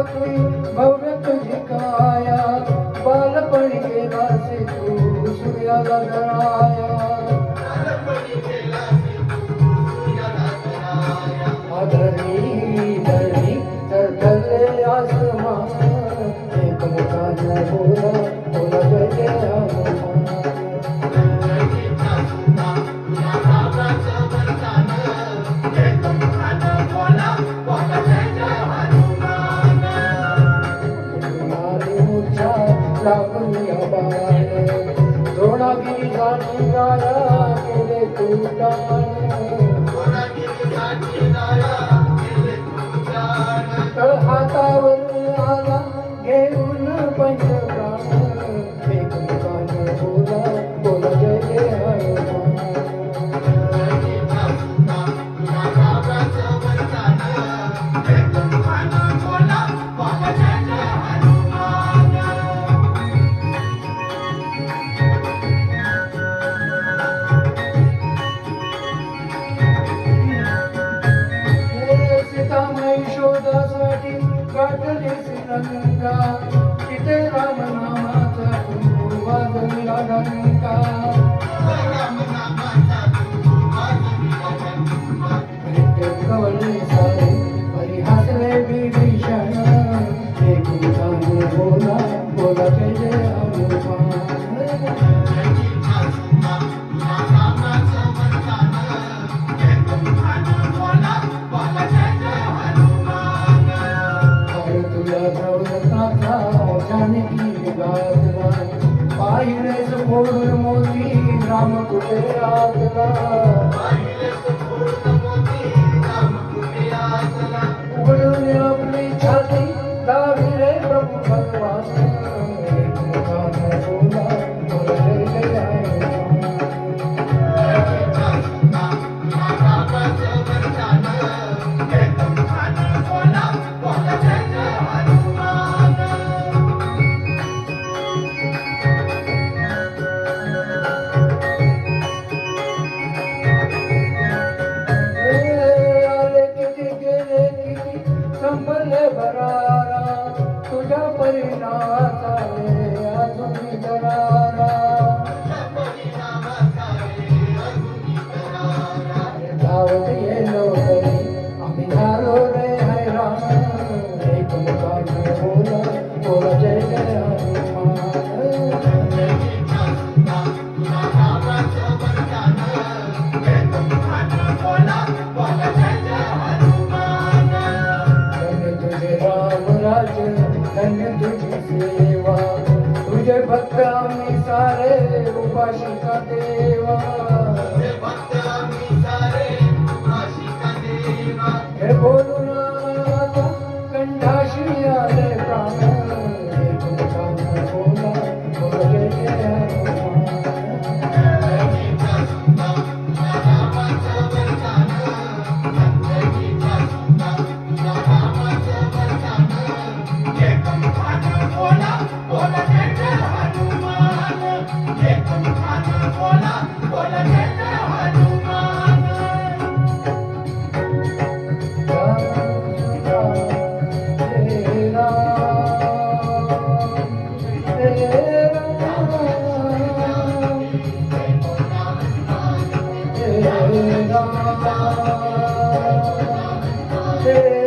ठाकरी भव्य तुझी काया, बालपणी गेलासे तू सूर्याला जळाया. आधरी धरणी थरथरले आसमान, एकमेकांना बोला बोला जय जय हनुमान. लागली आबाळ, द्रोणागिरी झाली गाया केले तुटान. तळ हातावर आला घेऊन पंचप्राण, एकमेकांना बोला बोला जय जय हनुमान. शोधासाठी गाठले श्रीलंका, तिथे राम नामाचा वाजविला डंका. कवळले सारे हरी हसले विभीषण, एकमेकांना बोला बोला जय जय हनुमान. जानकी गाजला, पाहिलेच फोडून मोती राम कुठे आजला. उघडून आपली छाती दाविले प्रभू भगवान, एकमेकांना बोला बोला जय जय हनुमान. संपले भरारा, तुझ्या परिणामाचा अजून दरारा. धावत येलो तरी आम्ही झालो रे हैराण, एकमेकांना बोला बोला जय जय हनुमान. धन्य तुझी सेवा, तुझे भक्त आम्ही सारे उपाशिका देवा. हे बोलून आता कंठाशी आले प्राण, एकमेकांना बोला बोला जय जय हनुमान. Hey